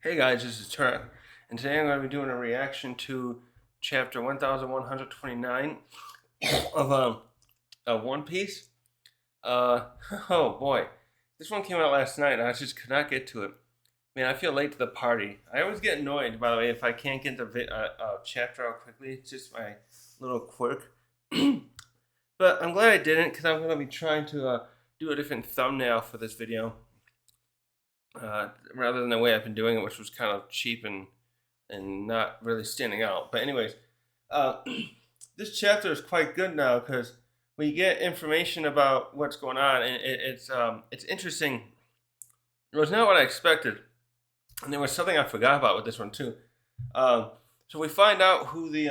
Hey guys, this is Turk, and today I'm going to be doing a reaction to chapter 1129 of One Piece. Uh, oh boy, this one came out last night and I just could not get to it. Man, I feel late to the party. I always get annoyed, by the way, if I can't get the chapter out quickly. It's just my little quirk. But I'm glad I didn't because I'm going to be trying to do a different thumbnail for this video. Rather than the way I've been doing it, which was kind of cheap and not really standing out. But anyways, uh, this chapter is quite good now because we get information about what's going on, and it's interesting. It was not what I expected, and there was something I forgot about with this one too. So we find out who the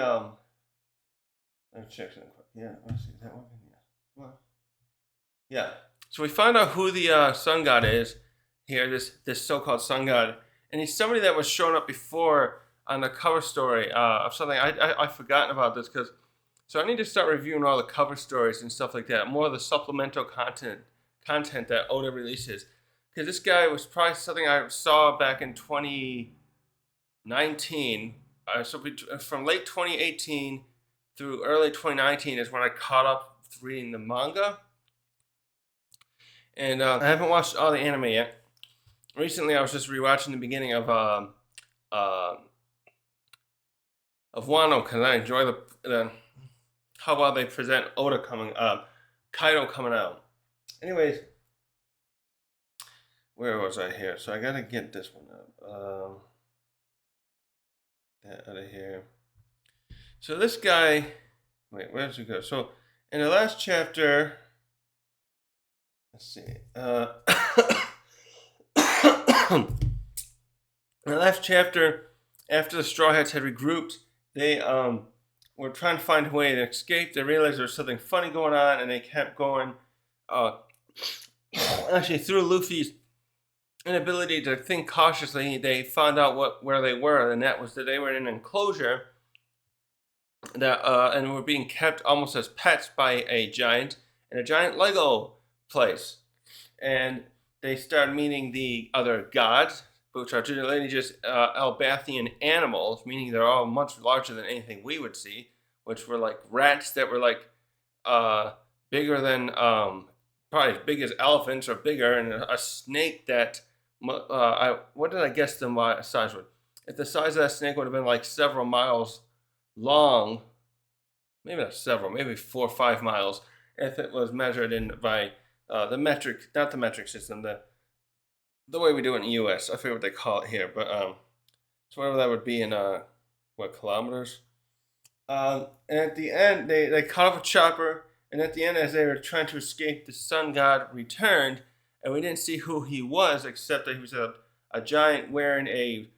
let me check something quick. Yeah, let's see that one. Yeah, well, yeah. So we find out who the Sun God is here, this so-called Sun God, and he's somebody that was shown up before on the cover story of something. I've forgotten about this because so I need to start reviewing all the cover stories and stuff like that, more of the supplemental content that Oda releases. Because this guy was probably something I saw back in 2019. From late 2018 through early 2019 is when I caught up reading the manga. And I haven't watched all the anime yet. Recently, I was just rewatching the beginning uh, of Wano because I enjoy the how well they present Kaido coming out. Anyways, where was I here? So I gotta get this one up. That out of here. So this guy, wait, where does he go? So in the last chapter, let's see. In the last chapter, after the Straw Hats had regrouped, they were trying to find a way to escape. They realized there was something funny going on, and they kept going. Actually, through Luffy's inability to think cautiously, they found out where they were, and that was that they were in an enclosure that and were being kept almost as pets by a giant in a giant Lego place. And they started meeting the other gods, which are generally just Albathian animals, meaning they're all much larger than anything we would see, which were like rats that were like bigger than probably as big as elephants or bigger, and a snake that what did I guess the size would? If the size of that snake would have been like several miles long, maybe not several, maybe 4 or 5 miles, if it was measured in by the metric, not the metric system, the way we do it in the U.S. I forget what they call it here, but so whatever that would be in kilometers. And at the end, they cut off a chopper, and at the end, as they were trying to escape, the Sun God returned, and we didn't see who he was except that he was a giant wearing a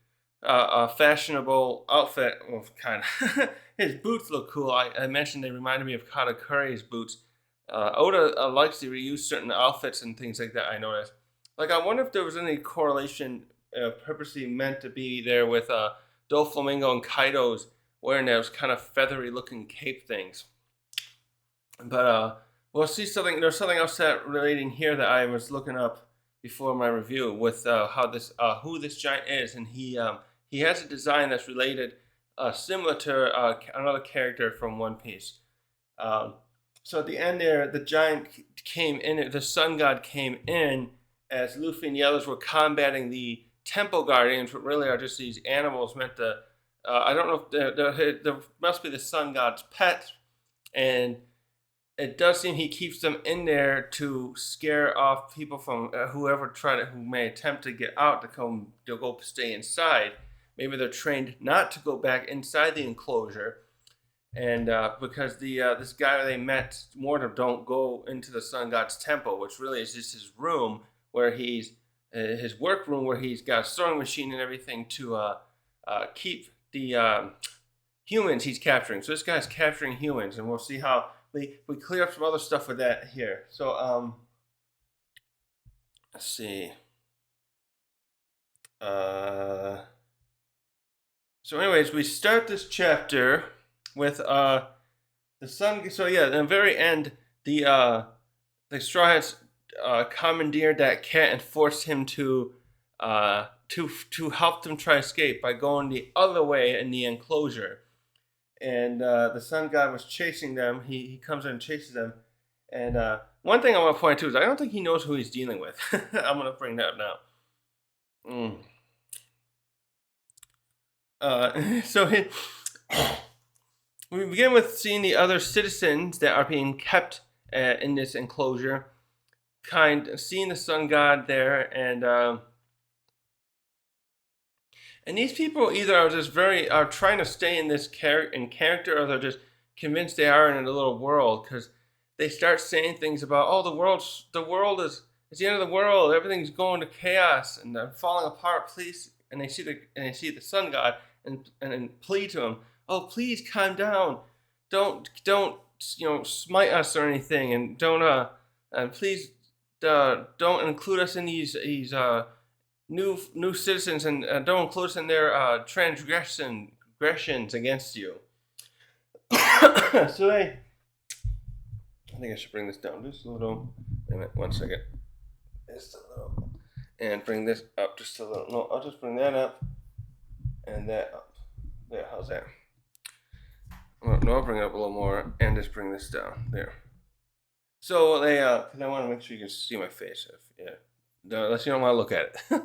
fashionable outfit. Well, kind of. His boots look cool. I mentioned they reminded me of Katakuri's boots. Oda likes to reuse certain outfits and things like that. I noticed. Like, I wonder if there was any correlation purposely meant to be there with Doflamingo and Kaido's wearing those kind of feathery looking cape things. But we'll see something. There's something else that relating here that I was looking up before my review with how this who this giant is, and he has a design that's related, similar to another character from One Piece. So at the end there, the giant came in. The Sun God came in as Luffy and the others were combating the Temple Guardians, but really are just these animals meant to. I don't know if there must be the Sun God's pet, and it does seem he keeps them in there to scare off people from who may attempt to get out to go stay inside. Maybe they're trained not to go back inside the enclosure, and because this guy they met warned him don't go into the Sun God's temple, which really is just his room where he's his work room where he's got a sewing machine and everything to keep the humans he's capturing. So this guy's capturing humans, and we'll see how we clear up some other stuff with that here. So let's see. So anyways, we start this chapter with the sun. So yeah, in the very end, the Straw Hats commandeered that cat and forced him to to help them try to escape by going the other way in the enclosure. And the Sun God was chasing them. He comes in and chases them. And one thing I want to point out too is I don't think he knows who he's dealing with. I'm going to bring that up now. So we begin with seeing the other citizens that are being kept in this enclosure, seeing the Sun God there, and these people either are trying to stay in this character, or they're just convinced they are in a little world, because they start saying things about, oh, the world is it's the end of the world, everything's going to chaos and they're falling apart, please. And they see the Sun God and plead to him, oh, please calm down, don't smite us or anything, and don't please don't include us in these new citizens, and don't include us in their transgressions against you. So I think I should bring this down just a little. Wait a minute, 1 second. Just a little, and bring this up just a little. No, I'll just bring that up and that up. There, how's that? No, I'll bring it up a little more and just bring this down. There. So they, because I want to make sure you can see my face. Unless you don't want to look at it.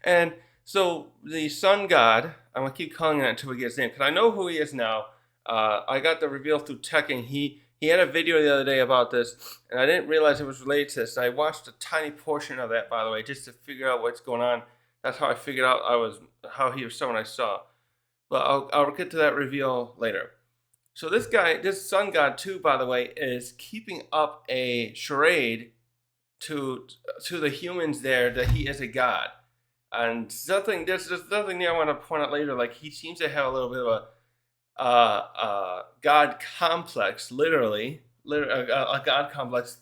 And so the Sun God, I'm gonna keep calling that until we get his name, because I know who he is now. I got the reveal through teching. He had a video the other day about this, and I didn't realize it was related to this. I watched a tiny portion of that, by the way, just to figure out what's going on. That's how I figured out how he was someone I saw. But I'll get to that reveal later. So this Sun God too, by the way, is keeping up a charade to the humans there that he is a god. And there's nothing there I want to point out later. Like, he seems to have a little bit of a god complex, literally a god complex.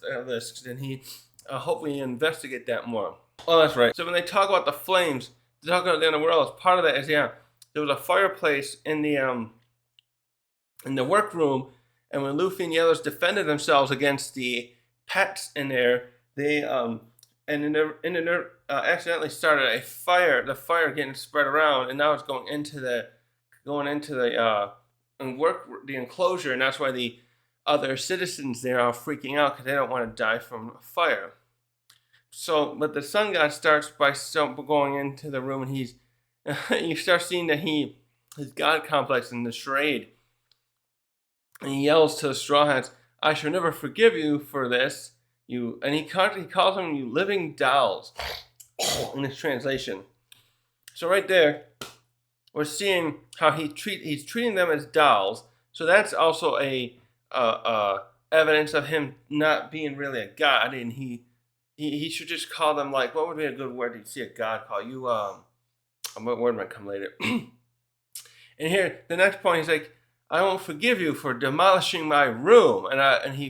And he hopefully investigate that more. Oh, that's right. So when they talk about the flames, they talk about the end of the world. Part of that is there was a fireplace in the workroom, and when Luffy and the others defended themselves against the pets in there, they accidentally started a fire. The fire getting spread around, and now it's going into the enclosure, and that's why the other citizens there are freaking out, because they don't want to die from a fire. So, but the Sun God starts by going into the room, and you start seeing that his god complex in the charade, and he yells to the Straw Hats, "I shall never forgive you for this. And he calls them you living dolls," in his translation. So right there, we're seeing how he's treating them as dolls. So that's also a evidence of him not being really a god, and he should just call them, like, what would be a good word to see a god call you? What word might come later? And here, the next point, he's like, "I won't forgive you for demolishing my room." And he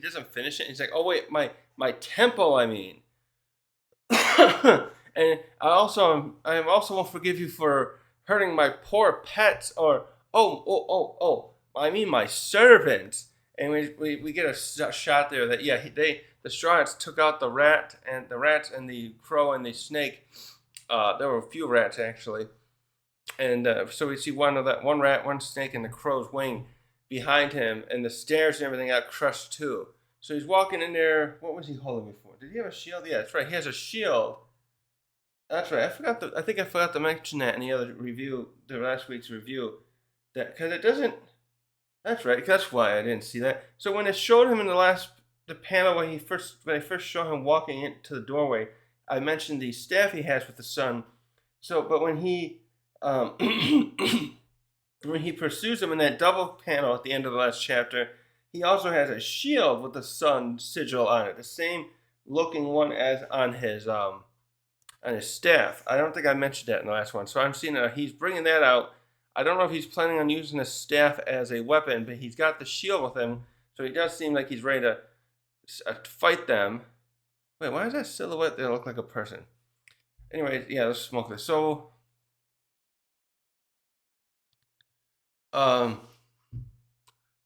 doesn't finish it. He's like, "Oh wait, my temple, I mean." And I also won't forgive you for hurting my poor pets, or I mean my servants. And we get a shot there that the Straw Hats took out the rats and the crow and the snake. There were a few rats actually. And so we see one rat, one snake, and the crow's wing behind him, and the stairs and everything got crushed too. So he's walking in there. What was he holding before? Did he have a shield? Yeah, that's right. He has a shield. That's right. I think I forgot to mention that in the other review, the last week's review. That because it doesn't. That's right. That's why I didn't see that. So when it showed him in the panel when they first showed him walking into the doorway, I mentioned the staff he has with the sun. So, but when he when he pursues him in that double panel at the end of the last chapter, he also has a shield with the sun sigil on it, the same looking one as on his staff. I don't think I mentioned that in the last one, so I'm seeing that he's bringing that out. I don't know if he's planning on using the staff as a weapon, but he's got the shield with him, so he does seem like he's ready to fight them. Wait, why is that silhouette there look like a person? Anyway, yeah, let's smoke this. So,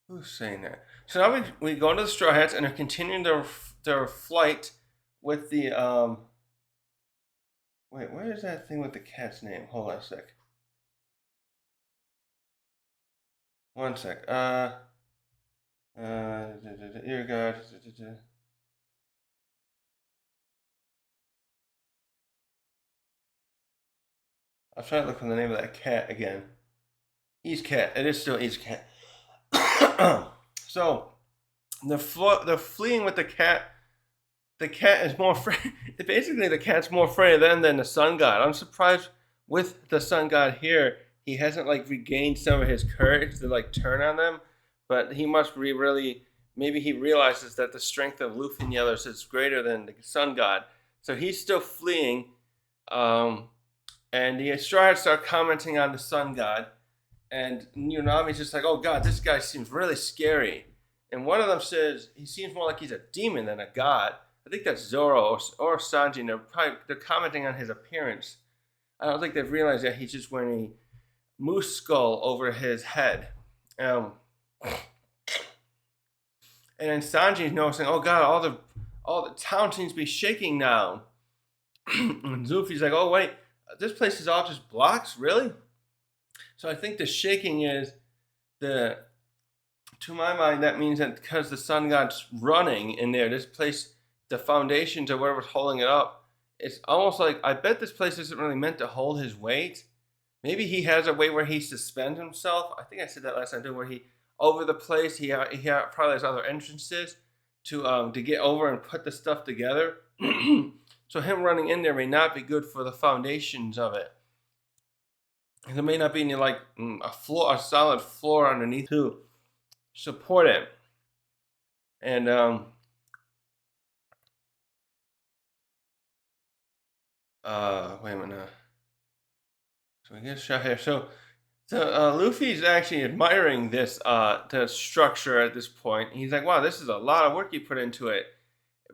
who's saying that? So now we go to the Straw Hats, and they're continuing their flight with the Wait, where is that thing with the cat's name? Hold on a sec. One sec. Here we go. I'm trying to look for the name of that cat again. East Cat. It is still East Cat. So the fleeing with the cat. The cat is more afraid. Basically, the cat's more afraid of them than the Sun God. I'm surprised with the Sun God here. He hasn't like regained some of his courage to like turn on them, but he must be really. Maybe he realizes that the strength of Luffy and the others is greater than the Sun God, so he's still fleeing. And the Straw Hats start commenting on the Sun God, and Nami's just like, "Oh God, this guy seems really scary." And one of them says he seems more like he's a demon than a god. I think that's Zoro or Sanji. And they're commenting on his appearance. I don't think they've realized that he's just wearing a moose skull over his head. And then Sanji's noticing, oh God, all the town seems to be shaking now. And Luffy's like, oh wait, this place is all just blocks, really? So I think the shaking is to my mind, that means that because the Sun God's running in there, this place, the foundations or whatever's holding it up, it's almost like, I bet this place isn't really meant to hold his weight. Maybe he has a way where he suspends himself. I think I said that last time too, where he, over the place, he probably has other entrances to get over and put the stuff together. So him running in there may not be good for the foundations of it. And there may not be any like a solid floor underneath to support it. And wait a minute. So we get a shot here. So Luffy's actually admiring this the structure at this point. He's like, wow, this is a lot of work you put into it.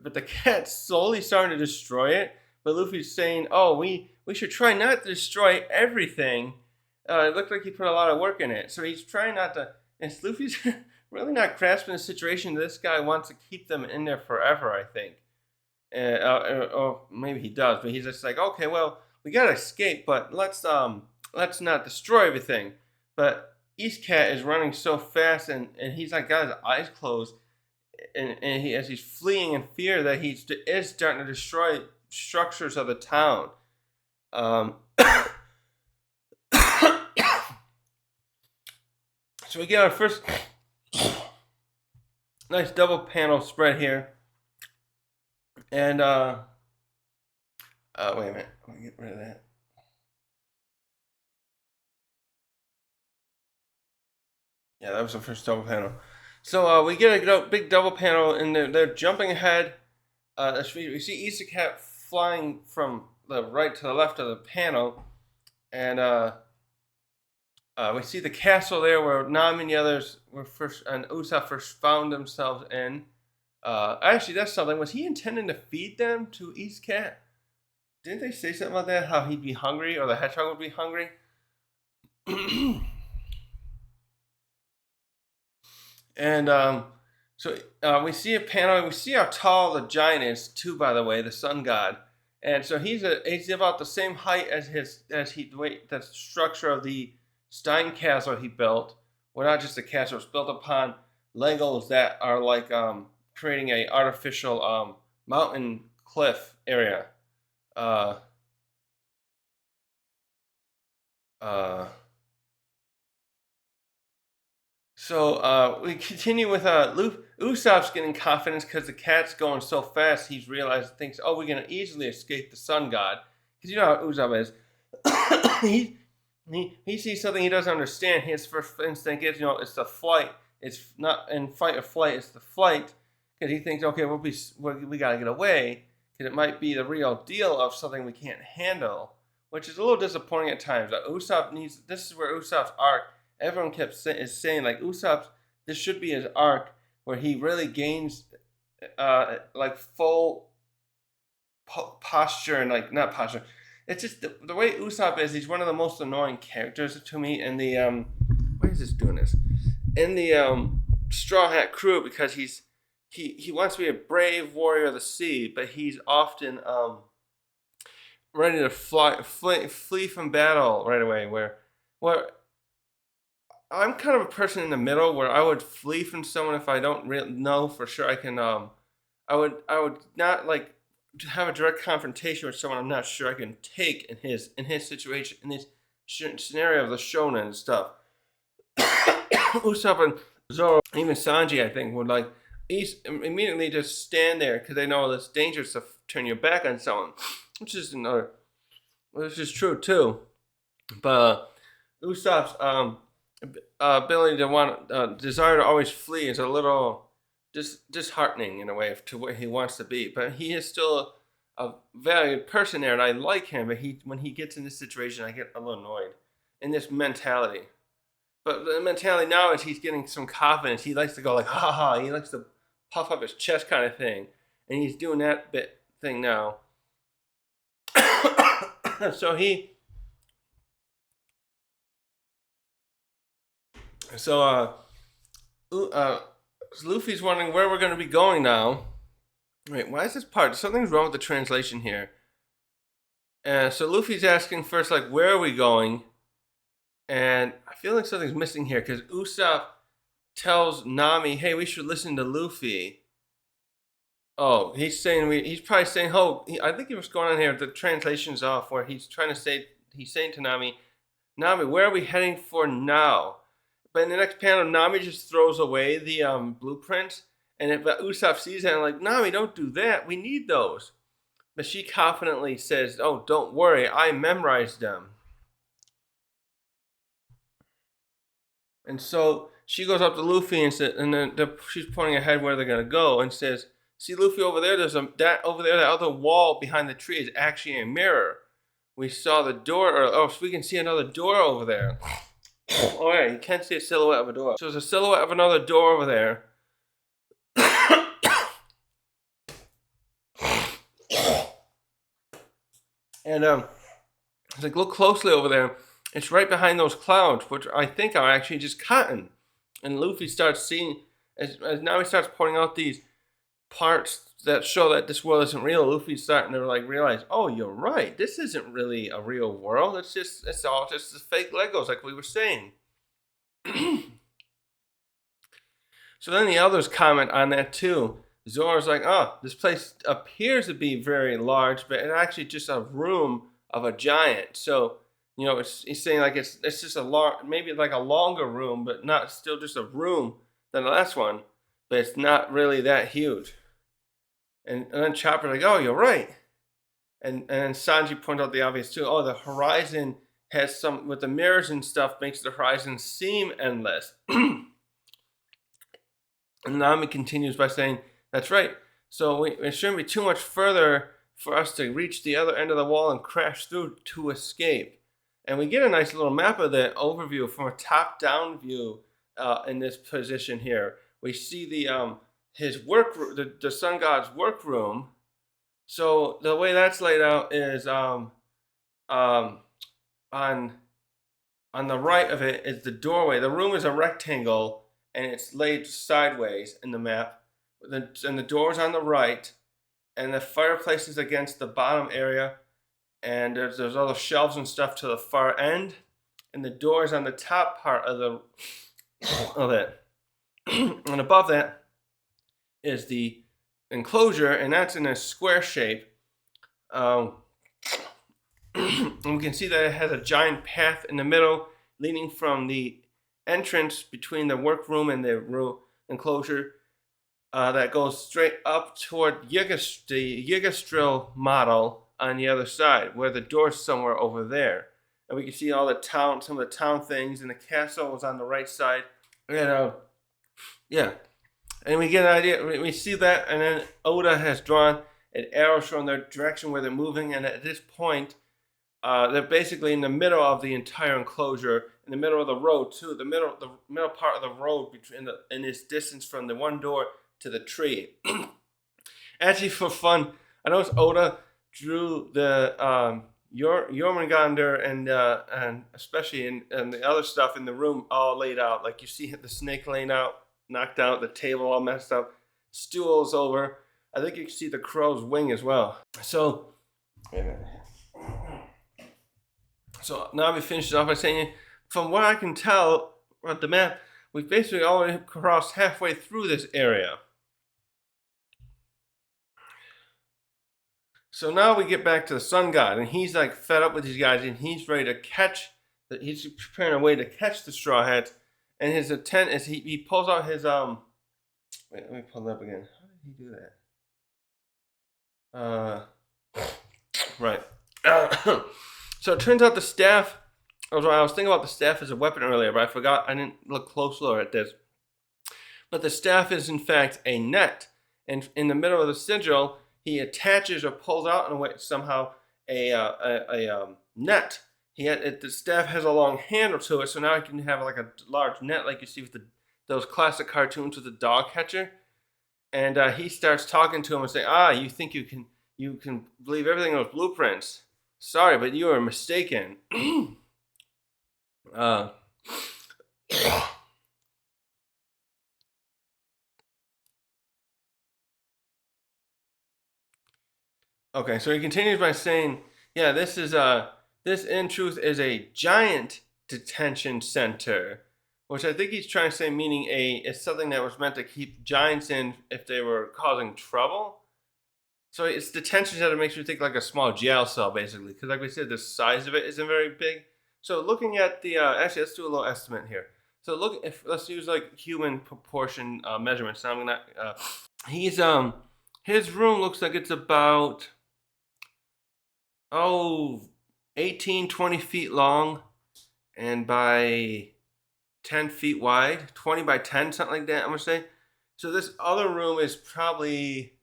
But the cat's slowly starting to destroy it. But Luffy's saying, oh, we should try not to destroy everything. It looked like he put a lot of work in it. So he's trying not to. And Luffy's really not grasping the situation. This guy wants to keep them in there forever, I think. Or maybe he does, but he's just like, okay, well, we gotta escape, but let's not destroy everything. But East Cat is running so fast, and he's like got his eyes closed, and as he's fleeing in fear that he is starting to destroy structures of the town. So we get our first nice double panel spread here. And wait a minute, let me get rid of that. Yeah, that was the first double panel. So we get a big double panel, and they're jumping ahead. We see East Cat flying from the right to the left of the panel, and we see the castle there where Nami and the others were first, and Usopp first found themselves in. Actually, that's something. Was he intending to feed them to East Cat? Didn't they say something about that? How he'd be hungry, or the hedgehog would be hungry? And so we see a panel. We see how tall the giant is too. By the way, the Sun God, and so he's about the same height as the structure of the Stein Castle he built. Well, not just a castle; it's built upon Legos that are like creating a artificial mountain cliff area. So we continue with Usopp's getting confidence because the cat's going so fast. He's thinks, oh, we're gonna easily escape the Sun God, because you know how Usopp is. he sees something he doesn't understand. His first instinct is, it's the flight. It's not in fight or flight. It's the flight, because he thinks, okay, we gotta get away, because it might be the real deal of something we can't handle, which is a little disappointing at times. This is where Usopp's arc. Everyone is saying like this should be his arc where he really gains like full posture and like not posture. It's just the way Usopp is. He's one of the most annoying characters to me in the why is this doing this? In the Straw Hat crew, because he wants to be a brave warrior of the sea, but he's often ready to flee from battle right away. Where I'm kind of a person in the middle, where I would flee from someone if I don't know for sure I can. I would not like to have a direct confrontation with someone I'm not sure I can take in his situation, in this scenario of the shonen and stuff. Usopp and Zoro, even Sanji, I think, would like immediately just stand there because they know it's dangerous to turn your back on someone, which is true too. But Usopp's ability to desire to always flee is a little disheartening in a way to where he wants to be. But he is still a valued person there, and I like him. But when he gets in this situation, I get a little annoyed in this mentality. But the mentality now is he's getting some confidence. He likes to go like, ha ha. He likes to puff up his chest kind of thing. And he's doing that thing now. So Luffy's wondering where we're going to be going now. Wait, why is this part? Something's wrong with the translation here. So Luffy's asking first, like, where are we going? And I feel like something's missing here because Usopp tells Nami, "Hey, we should listen to Luffy." Oh, he's probably saying, "Oh, I think what's going on here. The translation's off." Where he's saying to Nami, "Nami, where are we heading for now?" But in the next panel, Nami just throws away the blueprints, and Usopp sees that and like, "Nami, don't do that. We need those." But she confidently says, "Oh, don't worry. I memorized them." And so she goes up to Luffy and says, and then she's pointing ahead where they're gonna go, and says, "See, Luffy, over there. That other wall behind the tree is actually a mirror. We saw the door, so we can see another door over there." Oh yeah, you can see a silhouette of a door. So there's a silhouette of another door over there. And it's like, look closely over there. It's right behind those clouds, which I think are actually just cotton. And Luffy starts seeing, as now he starts pointing out these parts that show that this world isn't real. Luffy's starting to like realize, oh, you're right. This isn't really a real world. It's all just the fake Legos, like we were saying. So then the others comment on that too. Zoro's like, oh, this place appears to be very large, but it's actually just a room of a giant. So, he's saying like it's just maybe like a longer room, but not still just a room than the last one, but it's not really that huge. And then Chopper's like, oh, you're right. And then Sanji points out the obvious too. Oh, the horizon has some, with the mirrors and stuff, makes the horizon seem endless. And Nami continues by saying, that's right. So it shouldn't be too much further for us to reach the other end of the wall and crash through to escape. And we get a nice little map of the overview from a top-down view in this position here. We see his work, the Sun God's workroom. So the way that's laid out is on the right of it is the doorway. The room is a rectangle, and it's laid sideways in the map. And the door's on the right, and the fireplace is against the bottom area, and there's all the shelves and stuff to the far end, and the door's on the top part of it. And above that is the enclosure, and that's in a square shape. And we can see that it has a giant path in the middle, leading from the entrance between the workroom and the room enclosure that goes straight up toward the Yggdrasil model on the other side, where the door's somewhere over there. And we can see some of the town things, and the castle was on the right side. And and we get an idea. We see that, and then Oda has drawn an arrow showing the direction where they're moving, and at this point, they're basically in the middle of the entire enclosure, in the middle of the road too. The middle part of the road in this distance from the one door to the tree. Actually, for fun, I noticed Oda drew the Jormungandr and especially and the other stuff in the room all laid out. Like you see the snake laying out, knocked out, the table all messed up, stools over. I think you can see the crow's wing as well. So, wait a minute. So now we finish it off by saying, from what I can tell on the map, we've basically already crossed halfway through this area. So now we get back to the Sun God, and he's like fed up with these guys, and he's ready to catch. He's preparing a way to catch the Straw Hats, and his intent is he pulls out his Wait, let me pull it up again. How did he do that? Right. So it turns out the staff. I was thinking about the staff as a weapon earlier, but I forgot. I didn't look closer at this. But the staff is in fact a net, and in the middle of the sigil, he attaches or pulls out in a way somehow a net. The staff has a long handle to it, so now he can have like a large net, like you see with those classic cartoons with the dog catcher. And he starts talking to him and saying, you think you can believe everything in those blueprints? Sorry, but you are mistaken. Okay, so he continues by saying, yeah, this in truth is a giant detention center, which I think he's trying to say, meaning it's something that was meant to keep giants in if they were causing trouble. So it's detention center makes you think like a small jail cell, basically, because like we said, the size of it isn't very big. So looking at the actually, let's do a little estimate here. So let's use like human proportion measurements. Now I'm gonna his room looks like it's about 18, 20 feet long, and by 10 feet wide, 20 by 10, something like that, I'm gonna say. So this other room is probably,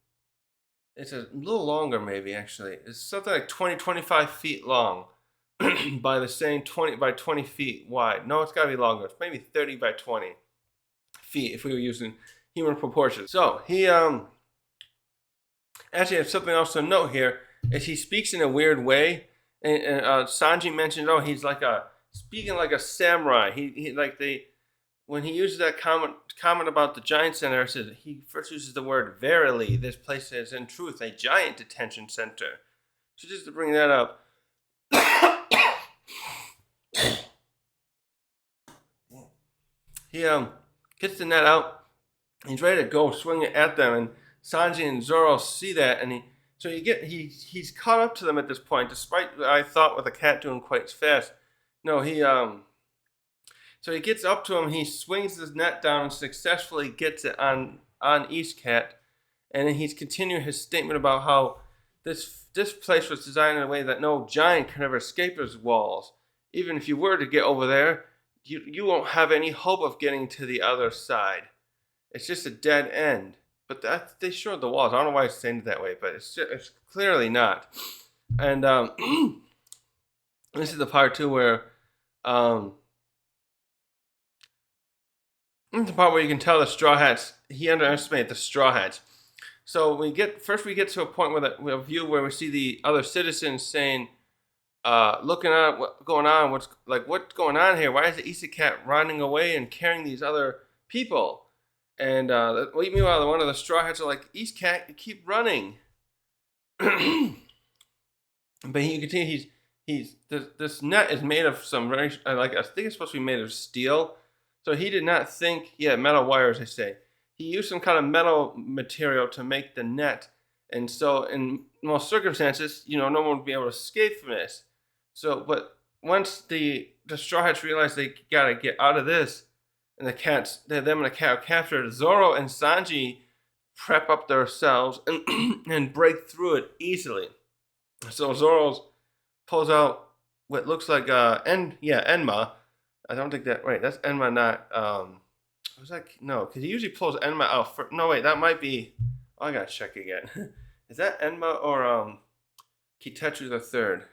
it's a little longer maybe actually. It's something like 20, 25 feet long by the same 20 by 20 feet wide. No, it's gotta be longer. It's maybe 30 by 20 feet if we were using human proportions. So he actually have something else to note here is he speaks in a weird way. And Sanji mentioned, he's like speaking like a samurai. He like when he uses that comment about the giant center, says he first uses the word verily. This place is in truth a giant detention center. So just to bring that up. He gets the net out. He's ready to go swing it at them, and Sanji and Zoro see that, and he's caught up to them at this point, despite what I thought with the cat doing quite fast. No, so he gets up to him, he swings his net down and successfully gets it on East Cat, and then he's continuing his statement about how this place was designed in a way that no giant can ever escape its walls. Even if you were to get over there, you won't have any hope of getting to the other side. It's just a dead end. But they showed the walls. I don't know why it's saying it that way, but it's clearly not. And this is the part too where this is the part where you can tell the Straw Hats, he underestimated the Straw Hats. So we get to a point where a view where we see the other citizens saying, looking at what's going on, what's going on here? Why is the East Cat running away and carrying these other people? And meanwhile, one of the Straw Hats are like, East Cat, you keep running. But you can see this net is made of some very, I think it's supposed to be made of steel. So he did not think, metal wires, they say. He used some kind of metal material to make the net. And so in most circumstances, no one would be able to escape from this. So, but once the Straw Hats realize they gotta get out of this, and them and the cat are captured, Zoro and Sanji prep up themselves and break through it easily. So Zoro pulls out what looks like Enma. I don't think that's Enma, not was that, no, because he usually pulls Enma out for, no wait, that might be, I gotta check again. Is that Enma or Kitetsu the Third?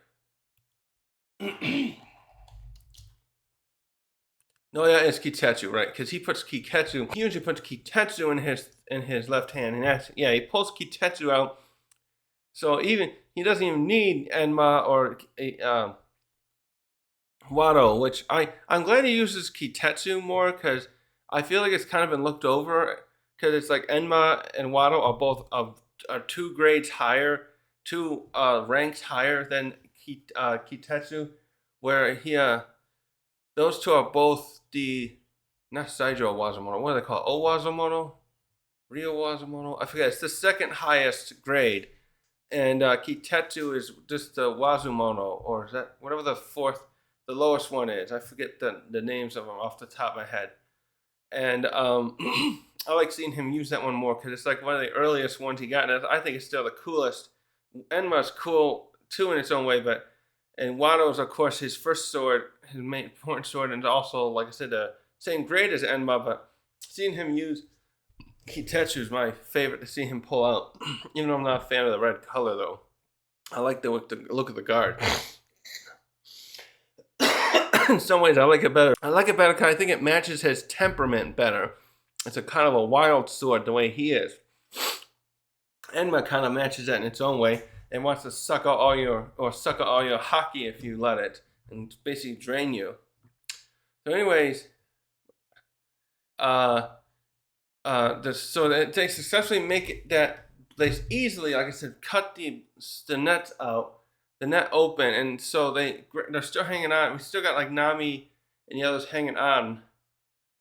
No, it's Kitetsu, right? Because he usually puts Kitetsu in his left hand, and he pulls Kitetsu out. So he doesn't even need Enma or Wado, which I'm glad he uses Kitetsu more, because I feel like it's kind of been looked over, because it's like Enma and Wado are both are 2 grades higher, 2 ranks higher than Kitetsu, where those two are both not Saijo Wazumono, what do they call it? Owazumono? Ryo Wazumono? I forget, it's the second highest grade. And Kitetsu is just the Wazumono, or is that whatever the lowest one is. I forget the names of them off the top of my head. And I like seeing him use that one more because it's like one of the earliest ones he got, and I think it's still the coolest. Enma's cool too in its own way, and Wano's of course his first sword, his main important sword, and also, like I said, the same grade as Enma. But seeing him use Kitetsu is my favorite to see him pull out. Even though I'm not a fan of the red color, though, I like the look of the guard. In some ways, I like it better. I like it better because I think it matches his temperament better. It's a kind of a wild sword the way he is. Enma kind of matches that in its own way and wants to suck out all your haki if you let it, and basically drain you. So, anyways, so that they successfully make it that they easily, like I said, cut the net out. The net open, and so they're still hanging on. We still got like Nami and the others hanging on,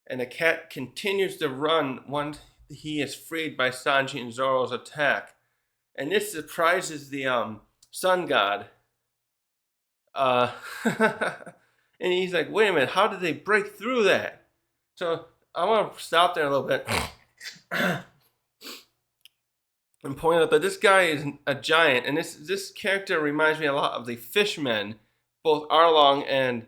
and the cat continues to run once he is freed by Sanji and Zoro's attack, and this surprises the Sun God. And he's like, "Wait a minute, how did they break through that?" So I want to stop there a little bit. And point out that this guy is a giant, and this character reminds me a lot of the Fishmen, both Arlong and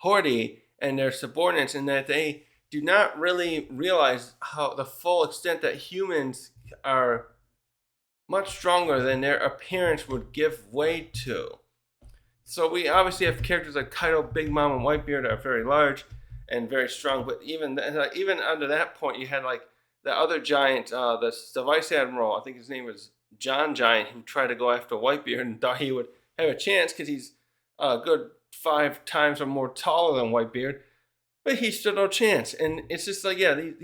Horty, and their subordinates, in that they do not really realize how the full extent that humans are much stronger than their appearance would give way to. So we obviously have characters like Kaido, Big Mom, and Whitebeard that are very large and very strong, but even under that point, you had like the other giant, the Vice Admiral, I think his name was John Giant, who tried to go after Whitebeard and thought he would have a chance because he's a good 5 times or more taller than Whitebeard, but he stood no chance. And it's just like, yeah, and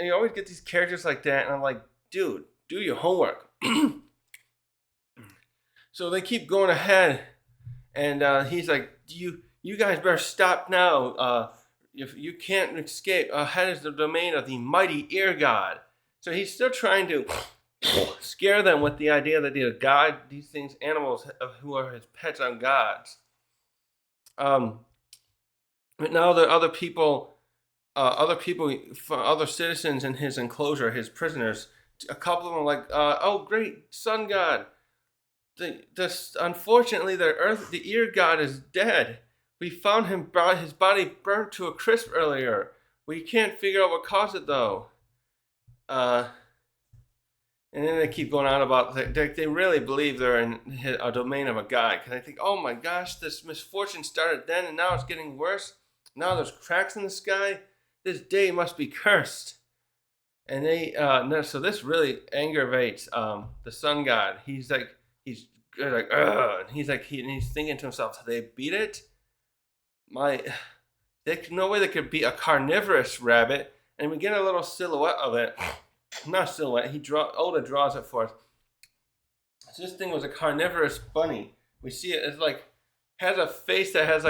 you always get these characters like that, and I'm like, dude, do your homework. So they keep going ahead, and he's like, you guys better stop now. If you can't escape, ahead is the domain of the mighty Ear God. So he's still trying to scare them with the idea that these things, animals who are his pets, are gods. But now there are other people, other citizens in his enclosure, his prisoners. A couple of them are like, "Oh, great, Sun God! Unfortunately, the Ear God is dead. We found his body burnt to a crisp earlier. We can't figure out what caused it, though." And then they keep going on about they really believe they're in a domain of a god. Because they think, oh my gosh, this misfortune started then and now it's getting worse. Now there's cracks in the sky. This day must be cursed. And so this really aggravates the Sun God. He's like, ugh. And he's thinking to himself, they beat it? There's no way they could beat a carnivorous rabbit. And we get a little silhouette of it. Not silhouette. Oda draws it for us. So this thing was a carnivorous bunny. We see it. It's like has a face that has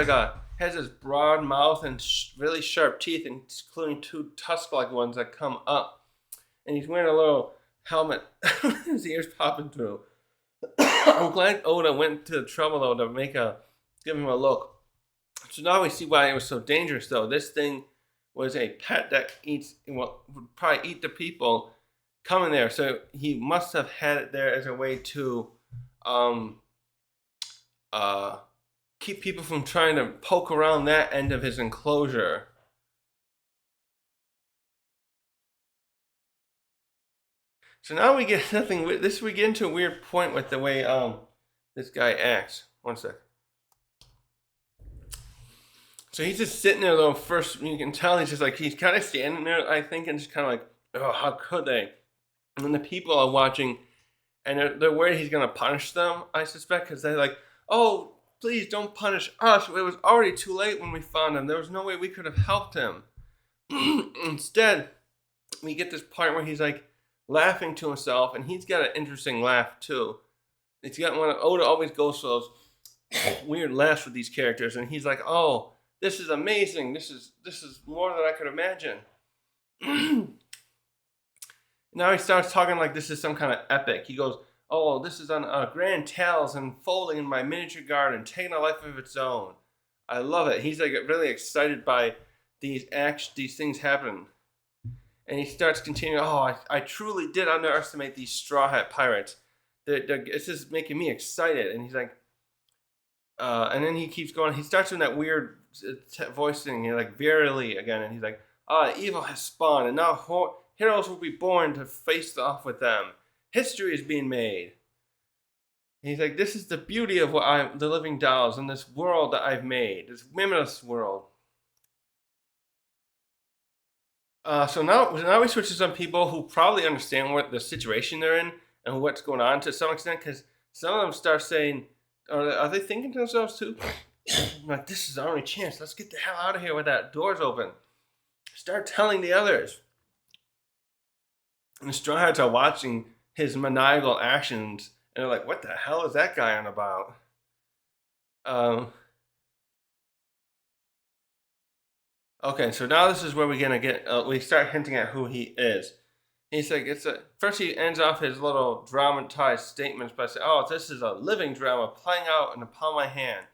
this broad mouth and really sharp teeth, including 2 tusk-like ones that come up. And he's wearing a little helmet. His ears popping through. I'm glad Oda went to the trouble though to give him a look. So now we see why it was so dangerous, though. This thing was a pet that would probably eat the people coming there. So he must have had it there as a way to keep people from trying to poke around that end of his enclosure. So now we get we get into a weird point with the way this guy acts. One sec. So he's just sitting there though. First, you can tell he's kind of standing there, I think, and just kind of like, oh, how could they? And then the people are watching, and they're worried he's gonna punish them. I suspect because they're like, oh, please don't punish us. It was already too late when we found him. There was no way we could have helped him. Instead, we get this part where he's like laughing to himself, and he's got an interesting laugh too. It's got one. Oda always goes for those weird laughs with these characters, and he's like, "Oh, this is amazing. This is more than I could imagine." Now he starts talking like this is some kind of epic. He goes, "Oh, this is on grand tales unfolding in my miniature garden, taking a life of its own. I love it." He's like really excited by these things happening. And he starts continuing, "Oh, I truly did underestimate these Straw Hat Pirates. It's just making me excited." And he's like, and then he keeps going. He starts doing that weird voice thing, like verily again. And he's like, evil has spawned, and now heroes will be born to face off with them. History is being made." And he's like, "This is the beauty of the living dolls and this world that I've made, this limitless world." So now we switch to some people who probably understand what the situation they're in and what's going on to some extent, because some of them start saying, or are they thinking to themselves too, like, "This is our only chance. Let's get the hell out of here with that door's open." Start telling the others. And the Straw Hats are watching his maniacal actions, and they're like, "What the hell is that guy on about?" Um, okay, so now this is where we're gonna get. We start hinting at who he is. He's like, first he ends off his little dramatized statements by saying, "Oh, this is a living drama playing out in the palm of my hand."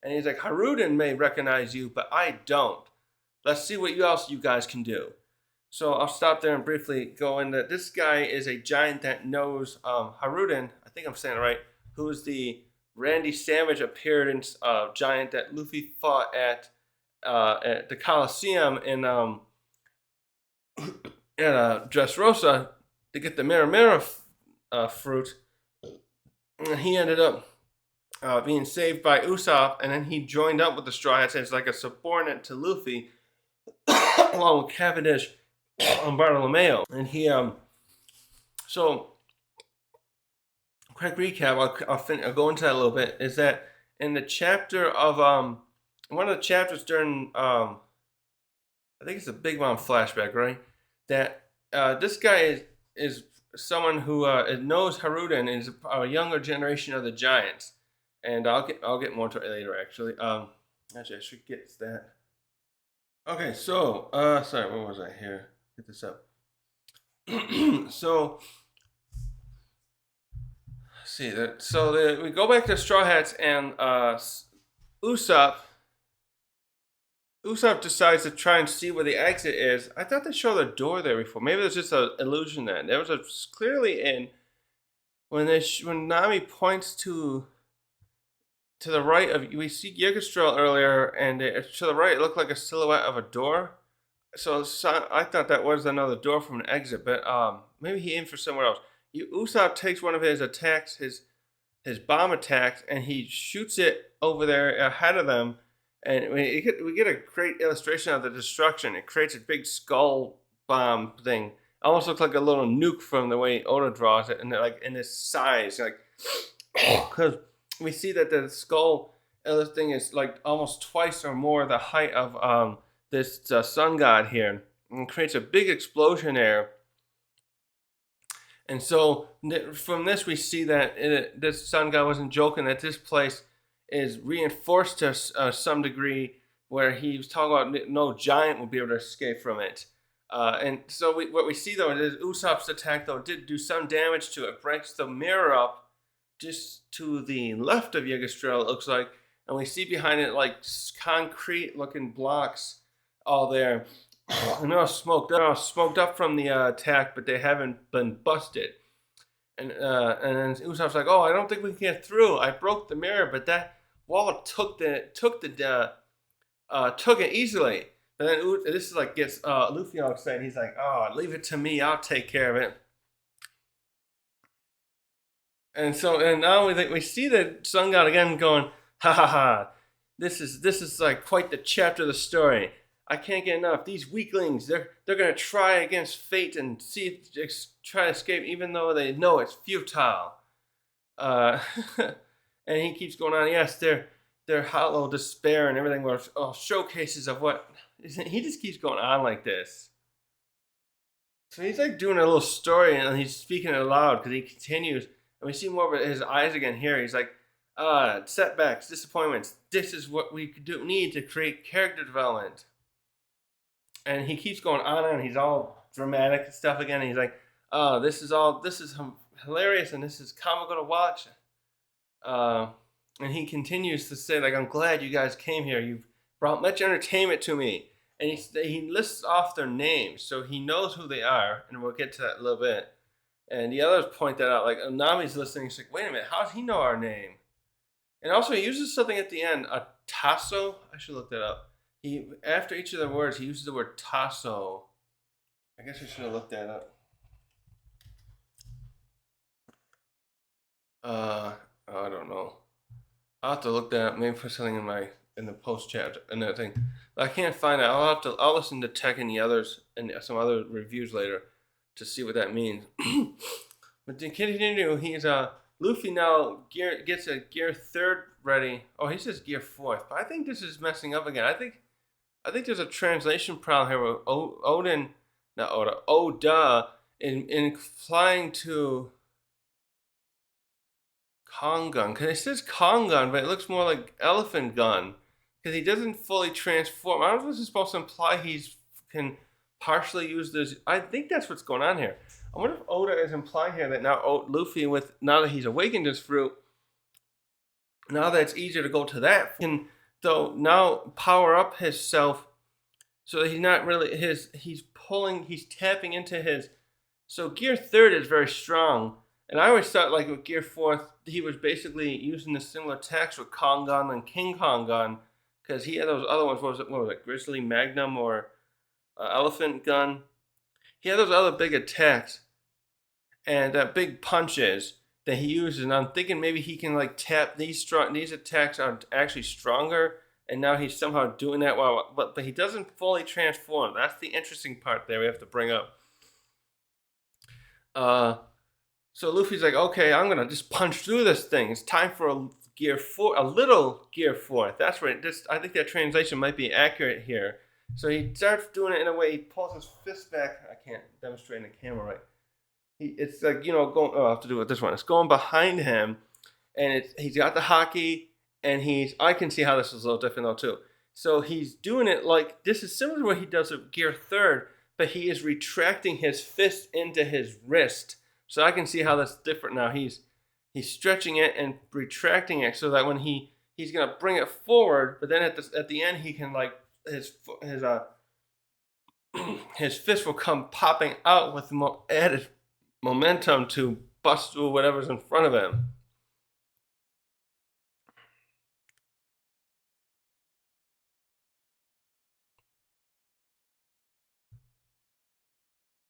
And he's like, "Haruden may recognize you, but I don't. Let's see what else you guys can do." So I'll stop there and briefly go in that this guy is a giant that knows Haruden, I think I'm saying it right, who is the Randy Savage appearance giant that Luffy fought at the Coliseum in Dressrosa to get the Mira fruit. And he ended up being saved by Usopp, and then he joined up with the Straw Hats as like a subordinate to Luffy, along with Cavendish and Bartolomeo. And he, so, quick recap, I'll go into that a little bit, is that in the chapter of, one of the chapters during, I think it's a Big Mom flashback, right? That this guy is someone who knows Haruden, is a younger generation of the Giants. And I'll get more to it later, actually. Actually, I should get that. Okay, so sorry, where was I here? Get this up. So see that. So we go back to Straw Hats, and Usopp. Usopp decides to try and see where the exit is. I thought they showed a door there before. Maybe there's just an illusion then. There was clearly in when Nami points to the right of, we see Yggdrasil earlier, and to the right it looked like a silhouette of a door. So I thought that was another door from an exit, but maybe he aimed for somewhere else. Usopp takes one of his attacks, his bomb attacks, and he shoots it over there ahead of them, and we get a great illustration of the destruction. It creates a big skull bomb thing. Almost looks like a little nuke from the way Oda draws it, and like in this size, like because we see that the skull thing is like almost twice or more the height of this sun god here, and creates a big explosion there. And so from this we see that this sun god wasn't joking, that this place is reinforced to some degree, where he was talking about no giant will be able to escape from it. And so what we see though is Usopp's attack though did do some damage to it, breaks the mirror up just to the left of Yggdrasil, it looks like, and we see behind it like concrete looking blocks all there. And they're all smoked up from the attack, but they haven't been busted. And then Usopp's like, "Oh, I don't think we can get through. I broke the mirror, but that wall took it easily." But then this is like gets Luffy all excited. He's like, "Oh, leave it to me. I'll take care of it." And now we see the Sun God again going, "Ha ha ha! This is like quite the chapter of the story. I can't get enough. These weaklings, they're gonna try against fate and try to escape, even though they know it's futile." And he keeps going on. Yes, their hollow despair and everything were showcases of what. He just keeps going on like this. So he's like doing a little story, and he's speaking it aloud because he continues. And we see more of his eyes again here. He's like, setbacks, disappointments. This is what we need to create character development. And he keeps going on and he's all dramatic and stuff again. And he's like, this is hilarious and this is comical to watch. Uh, and he continues to say, like, I'm glad you guys came here. You've brought much entertainment to me. And he lists off their names, so he knows who they are, and we'll get to that in a little bit. And the others point that out, like Nami's listening. He's like, wait a minute, how does he know our name? And also, he uses something at the end, a tasso. I should look that up. He after each of the words, he uses the word tasso. I guess I should have looked that up. I don't know. I'll have to look that up. Maybe put something in the post chapter and that thing. But I can't find it. I'll listen to Tech and the others and some other reviews later to see what that means. But to continue, he's Luffy now gets a gear 3rd ready. Oh, he says gear 4th, but I think this is messing up again. I think there's a translation problem here with Oda in flying to Kongun, because it says Kongun, but it looks more like Elephant Gun, because he doesn't fully transform. I don't know if this is supposed to imply he's can partially use this. I think that's what's going on here. I wonder if Oda is implying here that now Luffy, now that he's awakened his fruit, now that it's easier to go to that, can though now power up his self, so he's not really he's tapping into his. So gear 3rd is very strong. And I always thought, like, with Gear 4th, he was basically using the similar attacks with Kongon and King Kongon, because he had those other ones. What was it? Grizzly Magnum or Elephant Gun? He had those other big attacks and big punches that he uses. And I'm thinking maybe he can, like, tap these attacks are actually stronger, and now he's somehow doing that but he doesn't fully transform. That's the interesting part there we have to bring up. So Luffy's like, okay, I'm gonna just punch through this thing. It's time for a little gear 4th. That's right. I think that translation might be accurate here. So he starts doing it in a way. He pulls his fist back. I can't demonstrate in the camera right. It's like going. Oh, I have to do it with this one. It's going behind him, and he's got the hockey, and I can see how this is a little different though too. So he's doing it like this is similar to what he does with gear 3rd, but he is retracting his fist into his wrist. So I can see how that's different now. He's stretching it and retracting it so that when he's gonna bring it forward, but then at the end he can like his fist will come popping out with more added momentum to bust through whatever's in front of him.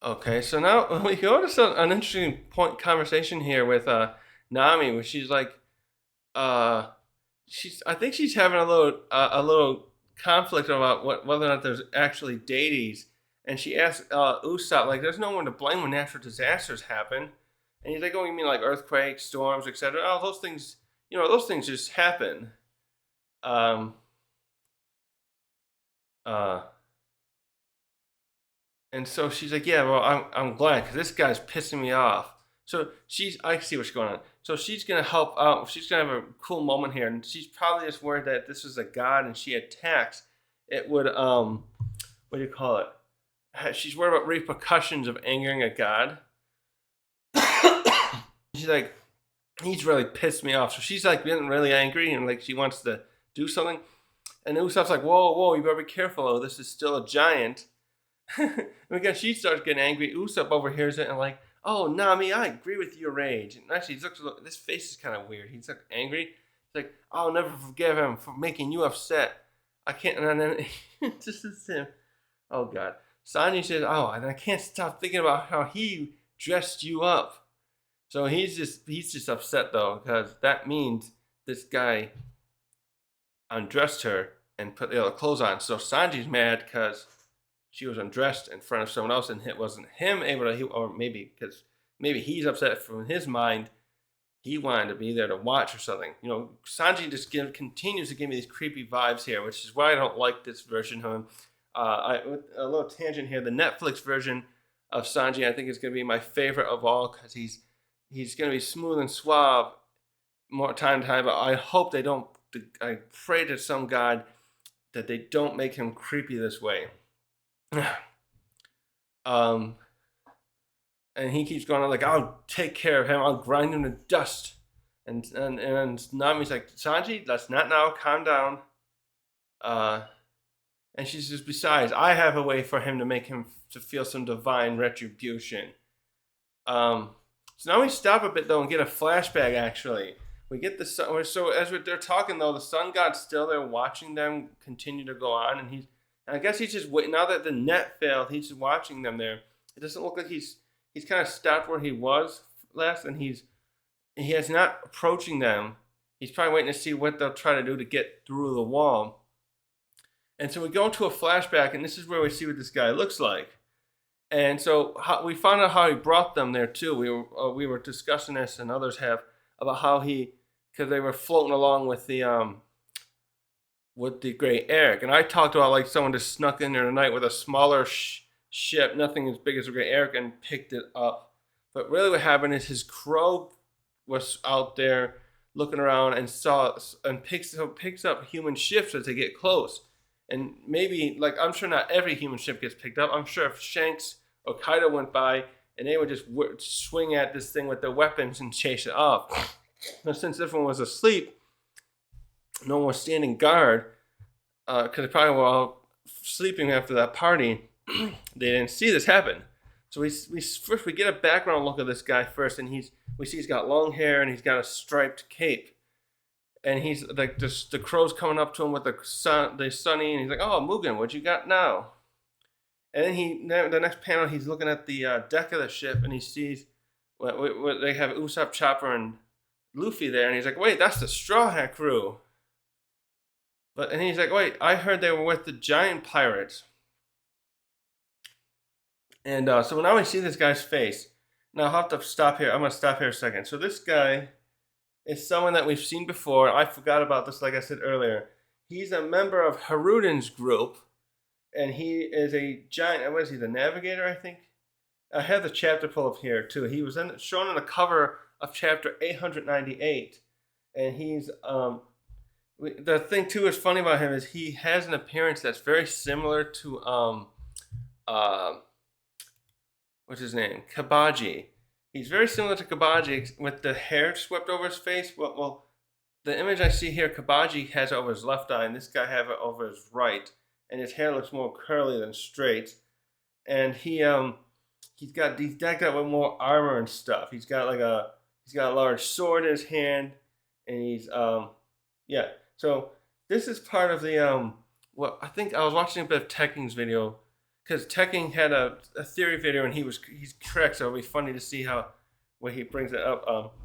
Okay, so now we go to an interesting conversation here with Nami, where she's like, I think she's having a little conflict about whether or not there's actually deities, and she asks Usopp, like, there's no one to blame when natural disasters happen, and he's like, oh, you mean like earthquakes, storms, etc.? Oh, those things, those things just happen. Um, uh, And so she's like, yeah, well, I'm glad because this guy's pissing me off. So I see what's going on. So she's gonna help out. She's gonna have a cool moment here, and she's probably just worried that this is a god and she attacks. It would what do you call it? She's worried about repercussions of angering a god. She's like, he's really pissed me off. So she's like getting really angry and like she wants to do something. And Usopp's like, whoa, you better be careful. Oh, this is still a giant. And again, she starts getting angry. Usopp overhears it and like, oh, Nami, I agree with your rage. And actually, this face is kind of weird. He's like angry. He's like, I'll never forgive him for making you upset. I can't. And then this is him. Oh God. Sanji says, oh, and I can't stop thinking about how he dressed you up. So he's just upset though because that means this guy undressed her and put the other clothes on. So Sanji's mad because she was undressed in front of someone else, and it wasn't him able to, or maybe because maybe he's upset from his mind. He wanted to be there to watch or something. Sanji just continues to give me these creepy vibes here, which is why I don't like this version of him. A little tangent here. The Netflix version of Sanji, I think, is going to be my favorite of all because he's going to be smooth and suave, more time to time, but I hope they don't. I pray to some God that they don't make him creepy this way. um, and he keeps going on like, I'll take care of him. I'll grind him to dust. And Nami's like, Sanji, that's not now. Calm down. And she says, besides, I have a way for him to make him to feel some divine retribution. So now we stop a bit though and get a flashback. Actually, we get the sun. So as they're talking though, the sun god's still there watching them continue to go on, and I guess he's just waiting. Now that the net failed, he's just watching them there. It doesn't look like he's kind of stopped where he was last, and he has not approaching them. He's probably waiting to see what they'll try to do to get through the wall. And so we go into a flashback, and this is where we see what this guy looks like. And so we found out how he brought them there too. We were discussing this, and others have, about how because they were floating along with the Great Eric. And I talked about like someone just snuck in there tonight with a smaller ship, nothing as big as the Great Eric, and picked it up. But really, what happened is his crow was out there looking around and picks up human ships as they get close. And maybe, like, I'm sure not every human ship gets picked up. I'm sure if Shanks or Kaido went by and they would just swing at this thing with their weapons and chase it off. But since everyone was asleep, no one was standing guard, because they probably were all sleeping after that party. They didn't see this happen. So we get a background look of this guy first, and we see he's got long hair and he's got a striped cape. And he's like, the crow's coming up to him with the sunny, and he's like, "Oh, Mugen, what you got now?" And then the next panel, he's looking at the deck of the ship, and he sees what they have Usopp, Chopper, and Luffy there, and he's like, "Wait, that's the Straw Hat crew." And he's like, "Wait, I heard they were with the giant pirates." And so now we see this guy's face. Now I'll have to stop here. I'm gonna stop here a second. So this guy is someone that we've seen before. I forgot about this, like I said earlier. He's a member of Haruden's group, and he is a giant. What is he? The Navigator, I think. I have the chapter pull up here too. He was shown on the cover of chapter 898, and he's the thing too is funny about him is he has an appearance that's very similar to what's his name? Kabaji. He's very similar to Kabaji with the hair swept over his face. Well, the image I see here, Kabaji has it over his left eye, and this guy has it over his right, and his hair looks more curly than straight. And he's decked out with more armor and stuff. He's got a large sword in his hand, and he's yeah. So this is part of the what I think I was watching a bit of Tekking's video, because Tekking had a theory video, and he's correct, so it'll be funny to see where he brings it up.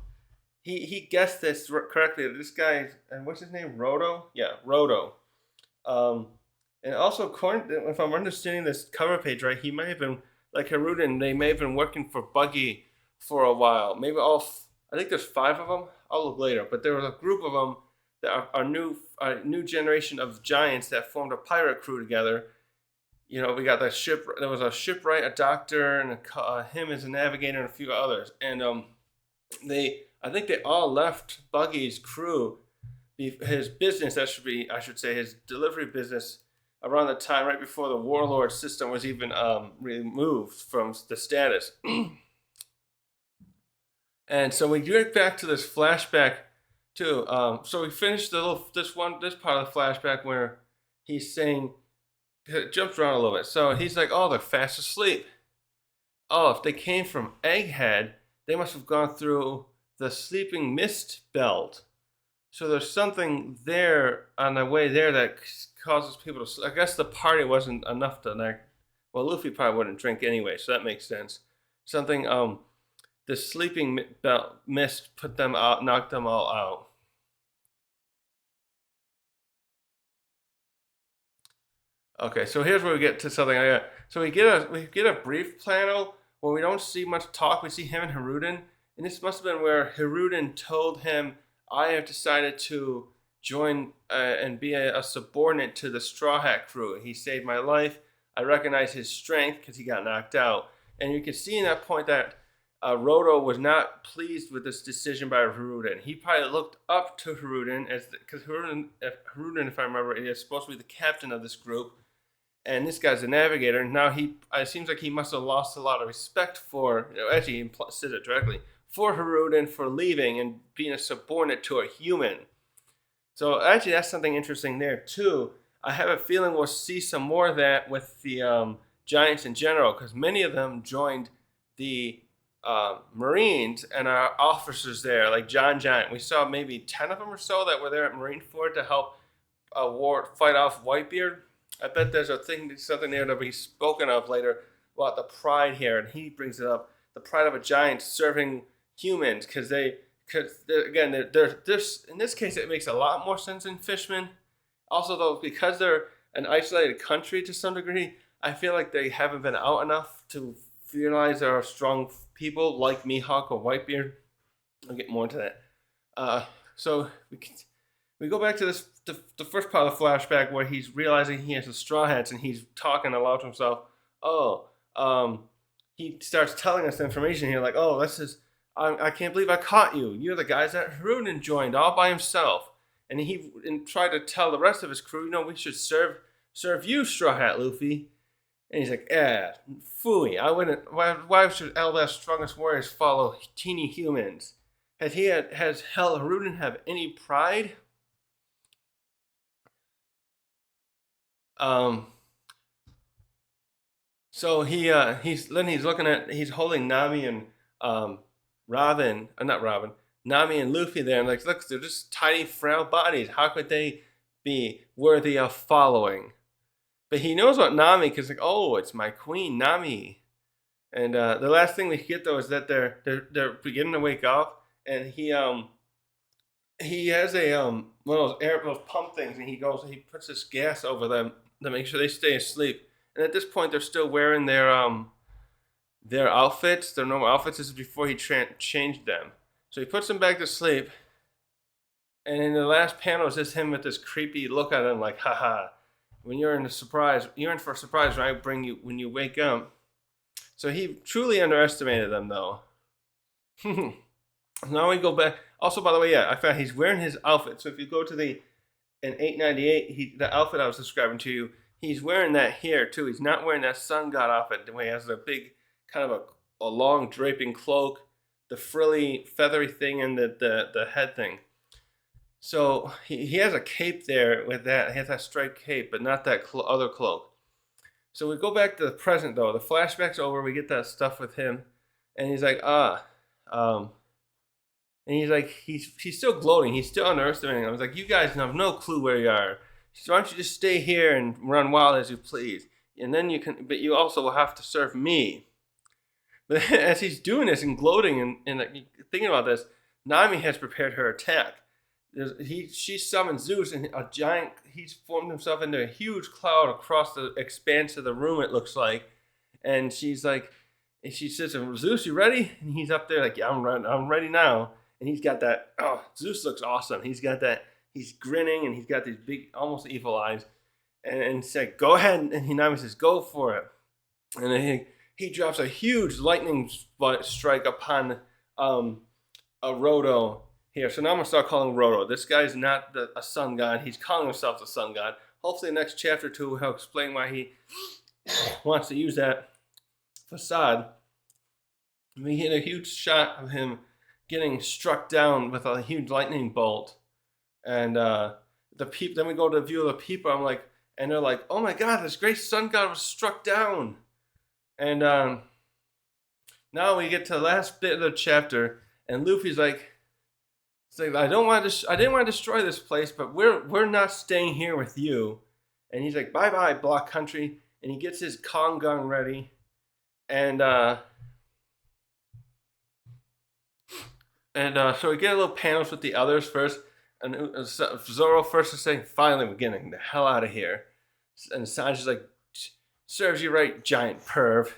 He guessed this correctly. This guy, and what's his name? Roto? Yeah, Roto. And also, if I'm understanding this cover page right, he may have been, like Haruden, they may have been working for Buggy for a while. Maybe I think there's 5 of them. I'll look later. But there was a group of them that are new generation of giants that formed a pirate crew together. You know, we got the ship. There was a shipwright, a doctor, and him as a navigator, and a few others. And I think they all left Buggy's crew, his business. I should say, his delivery business, around the time right before the warlord system was even removed from the status. And so we get back to this flashback too. So we finished this part of the flashback where he's saying. It jumps around a little bit. So he's like, "Oh, they're fast asleep. Oh, if they came from Egghead, they must have gone through the sleeping mist belt. So there's something there on the way there that causes people to sleep." I guess the party wasn't enough to well, Luffy probably wouldn't drink anyway, so that makes sense. Something, the sleeping mist put them out, knocked them all out. Okay, so here's where we get to something. So we get a brief panel where we don't see much talk. We see him and Haruden, and this must have been where Haruden told him, "I have decided to join and be a subordinate to the Straw Hat crew. He saved my life. I recognize his strength because he got knocked out." And you can see in that point that Roto was not pleased with this decision by Haruden. He probably looked up to Haruden because Haruden, if I remember, is supposed to be the captain of this group, and this guy's a navigator. Now it seems like he must have lost a lot of respect for. Actually, he said it directly for Haruden for leaving and being a subordinate to a human. So actually, that's something interesting there too. I have a feeling we'll see some more of that with the Giants in general, because many of them joined the Marines and our officers there, like John Giant. We saw maybe 10 of them or so that were there at Marineford to help fight off Whitebeard. I bet there's something there to be spoken of later about the pride here, and he brings it up, the pride of a giant serving humans, because again, in this case, it makes a lot more sense in Fishman. Also, though, because they're an isolated country to some degree, I feel like they haven't been out enough to realize there are strong people like Mihawk or Whitebeard. I'll get more into that. So we go back to the first part of the flashback where he's realizing he has the Straw Hats and he's talking aloud to himself. He starts telling us information here like, I can't believe I caught you. You're the guys that Haruden joined all by himself. And he tried to tell the rest of his crew, we should serve you, Straw Hat Luffy. And he's like, phooey, I wouldn't. Why should Elbaf's strongest warriors follow teeny humans? Has Haruden have any pride? So he's holding Nami and Nami and Luffy there, and like, look, they're just tiny, frail bodies. How could they be worthy of following? But he knows about Nami because, like, it's my queen, Nami. And the last thing we get though is that they're beginning to wake up, and he has one of those pump things, and he puts this gas over them to make sure they stay asleep. And at this point, they're still wearing their outfits, their normal outfits. This is before he changed them. So he puts them back to sleep, and in the last panel, it's just him with this creepy look at him, like, haha. When you're in for a surprise, right? Bring you when you wake up. So he truly underestimated them, though. Now we go back. Also, by the way, I found he's wearing his outfit. So if you go to in 898, the outfit I was describing to you, he's wearing that here too. He's not wearing that Sun God outfit. The way he has a big, kind of a long draping cloak, the frilly, feathery thing, and the head thing. So he has a cape there with that. He has that striped cape, but not that other cloak. So we go back to the present, though. The flashback's over. We get that stuff with him. And he's like, and he's like, he's still gloating. He's still underestimating. I was like, you guys have no clue where you are. So why don't you just stay here and run wild as you please? And then but you also will have to serve me. But as he's doing this and gloating and thinking about this, Nami has prepared her attack. She summoned Zeus, and he's formed himself into a huge cloud across the expanse of the room, it looks like. And she says, Zeus, you ready? And he's up there like, yeah, I'm ready now. And he's got that, Zeus looks awesome. He's got that, he's grinning, and he's got these big, almost evil eyes. And said, go ahead. And Nami says, go for it. And then he drops a huge lightning strike upon a Roto here. So now I'm going to start calling Roto. This guy's not a sun god. He's calling himself the sun god. Hopefully the next chapter 2 will explain why he wants to use that facade. We get a huge shot of him getting struck down with a huge lightning bolt. And then we go to the view of the people. And they're like, oh my god, this great sun god was struck down. And now we get to the last bit of the chapter, and Luffy's like, I didn't want to destroy this place, but we're not staying here with you. And he's like, bye bye, Block Country. And he gets his Kong gun ready, and so we get a little panels with the others first, and Zoro first is saying, finally we're getting the hell out of here. And Sanji's like, serves you right, giant perv.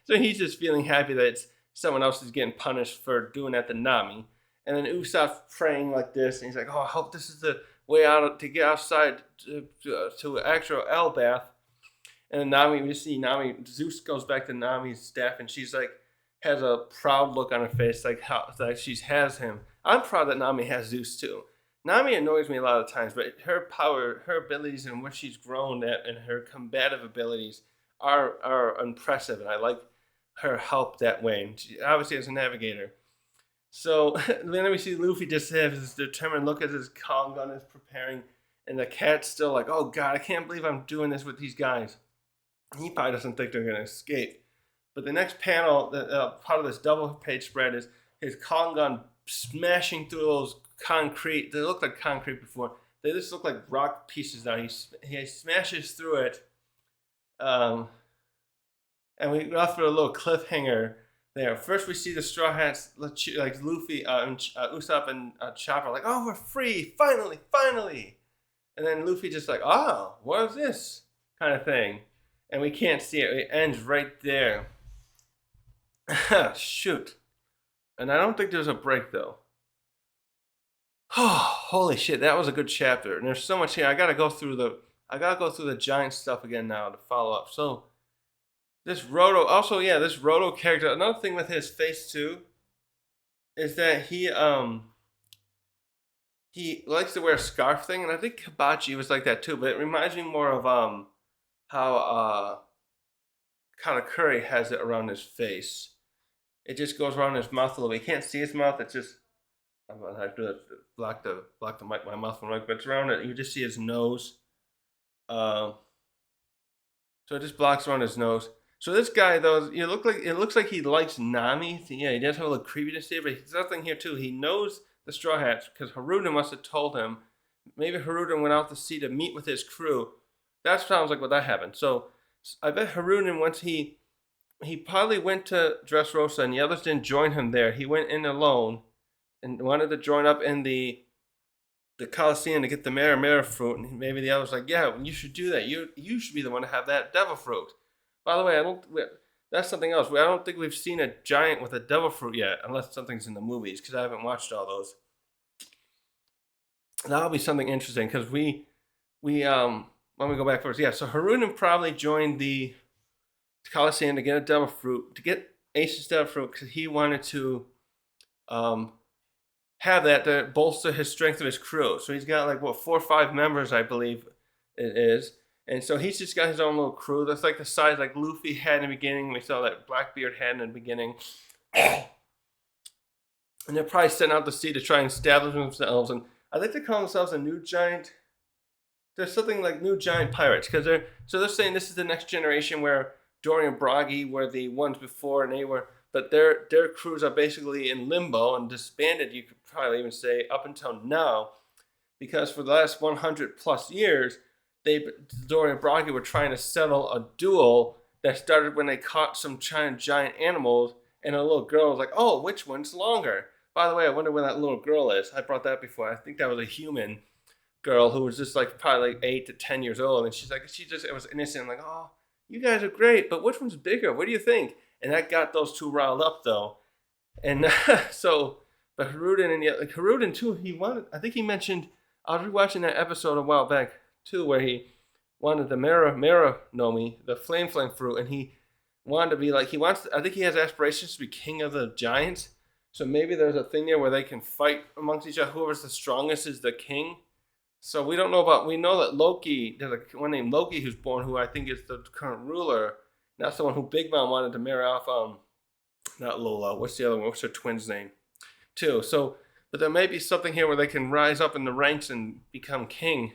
So he's just feeling happy that someone else is getting punished for doing that to Nami. And then Usopp's praying like this, and he's like, I hope this is the way out to get outside to actual Elbaf. And then we just see Nami, Zeus goes back to Nami's staff, and she's like, has a proud look on her face, like how like she has him. I'm proud that Nami has Zeus too. Nami annoys me a lot of times, but her power, her abilities, and what she's grown at, and her combative abilities are impressive, and I like her help that way. And she obviously as a navigator. So then we see Luffy just have this determined look as his Kong gun is preparing, and the cat's still like, "Oh God, I can't believe I'm doing this with these guys." He probably doesn't think they're gonna escape. But the next panel, part of this double page spread, is his Kong gun smashing through those concrete. They looked like concrete before. They just look like rock pieces now. He smashes through it, um, and we go through a little cliffhanger there. First, we see the Straw Hats, like Luffy, Usopp, and Chopper, like, "Oh, we're free! Finally, finally!" And then Luffy just like, "Oh, what is this?" kind of thing, and we can't see it. It ends right there. Shoot. And I don't think there's a break though. Oh, holy shit, that was a good chapter. And there's so much here. I gotta go through the giant stuff again now to follow up. So this Roto character, another thing with his face too, is that he likes to wear a scarf thing, and I think Hibachi was like that too, but it reminds me more of how Katakuri has it around his face. It just goes around his mouth a little bit. You can't see his mouth. It's just I'm gonna have to block the mic, my mouth from mic, but it's around it. You just see his nose. So it just blocks around his nose. So this guy though, it looks like he likes Nami. Yeah, he does have a little creepiness there, but there's something here too. He knows the Straw Hats because Haruden must have told him. Maybe Haruden went out to sea to meet with his crew. That sounds like what that happened. So I bet Haruden once he probably went to Dressrosa and the others didn't join him there. He went in alone and wanted to join up in the Coliseum to get the Mara fruit. And maybe the others like, yeah, you should do that. You should be the one to have that devil fruit. By the way, that's something else. I don't think we've seen a giant with a devil fruit yet, unless something's in the movies, because I haven't watched all those. That'll be something interesting, because we when we go back first, yeah. So Haruden probably joined the Coliseum to get a devil fruit, to get Ace's devil fruit, because he wanted to have that to bolster his strength of his crew. So he's got like 4 or 5 members, I believe it is, and so he's just got his own little crew. That's like the size like Luffy had in the beginning. We saw that Blackbeard had in the beginning, and they're probably sent out to sea to try and establish themselves. And I think they call themselves a new giant. There's something like new giant pirates because they're saying this is the next generation where Dory and Bragi were the ones before, and but their crews are basically in limbo and disbanded. You could probably even say up until now, because for the last 100 plus years, Dory and Bragi were trying to settle a duel that started when they caught some giant animals, and a little girl was like, "Oh, which one's longer?" By the way, I wonder where that little girl is. I brought that before. I think that was a human girl who was just like probably like 8 to 10 years old, and it was innocent, like, "Oh, you guys are great, but which one's bigger? What do you think?" And that got those two riled up though, and but Haruden and Haruden too, I think he mentioned, I was rewatching that episode a while back too, where he wanted the Mara Nomi, the flame fruit, and he wanted to be like, I think he has aspirations to be king of the giants. So maybe there's a thing there where they can fight amongst each other. Whoever's the strongest is the king. So we know that Loki, there's one named Loki who's born, who I think is the current ruler. That's the one who Big Mom wanted to marry off, not Lola, what's the other one? What's her twin's name? Too. So, but there may be something here where they can rise up in the ranks and become king.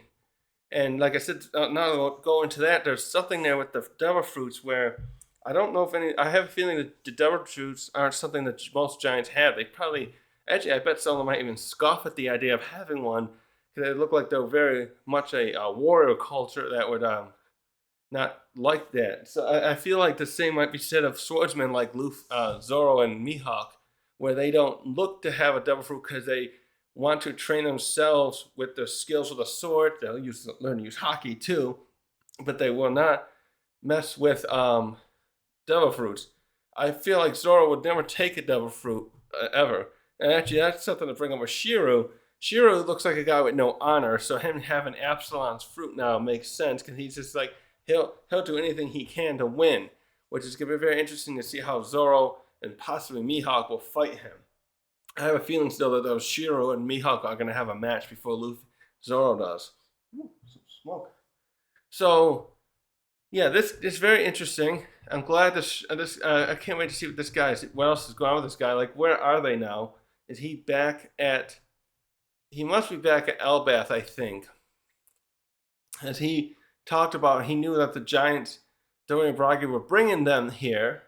And like I said, now I'll go into that. There's something there with the devil fruits where I don't know I have a feeling that the devil fruits aren't something that most giants have. They probably, actually, I bet some of them might even scoff at the idea of having one, because they look like they're very much a warrior culture that would not like that. So I feel like the same might be said of swordsmen like Zoro and Mihawk, where they don't look to have a devil fruit because they want to train themselves with the skills of the sword. They'll learn to use hockey too, but they will not mess with devil fruits. I feel like Zoro would never take a devil fruit ever. And actually, that's something to bring up with Shiro. Shiro looks like a guy with no honor, so him having Absalom's fruit now makes sense, because he's just like, he'll do anything he can to win, which is going to be very interesting to see how Zoro and possibly Mihawk will fight him. I have a feeling still that those Shiro and Mihawk are going to have a match before Zoro does. Ooh, some smoke. So, yeah, this is very interesting. I'm glad I can't wait to see what this guy is. What else is going on with this guy? Like, where are they now? Is he back at? He must be back at Elbath, I think. As he talked about, he knew that the Giants, Dorian and Bragi, were bringing them here,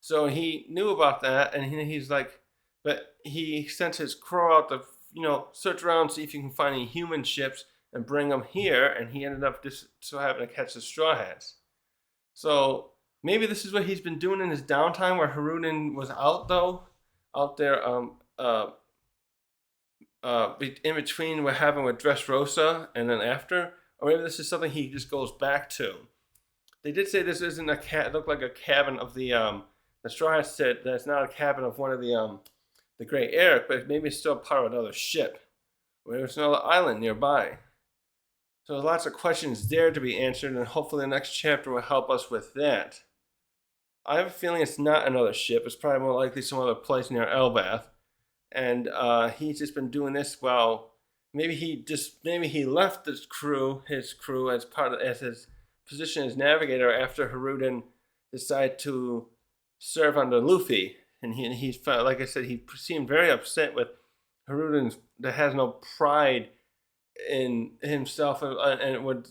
so he knew about that, and he's like, but he sent his crew out to search around, see if he can find any human ships and bring them here, and he ended up just so happening to catch the Straw Hats. So maybe this is what he's been doing in his downtime, where Haruden was out there, in between what happened with Dressrosa and then after, or maybe this is something he just goes back to. They did say this isn't it looked like a cabin of the Straw Hats said that it's not a cabin of one of the Great Eric, but maybe it's still part of another ship. Maybe it's another island nearby. So there's lots of questions there to be answered, and hopefully the next chapter will help us with that. I have a feeling it's not another ship. It's probably more likely some other place near Elbath. And he's just been doing this while maybe he left his crew as his position as navigator after Haruden decided to serve under Luffy. And he felt, like I said, he seemed very upset with Haruden that has no pride in himself and would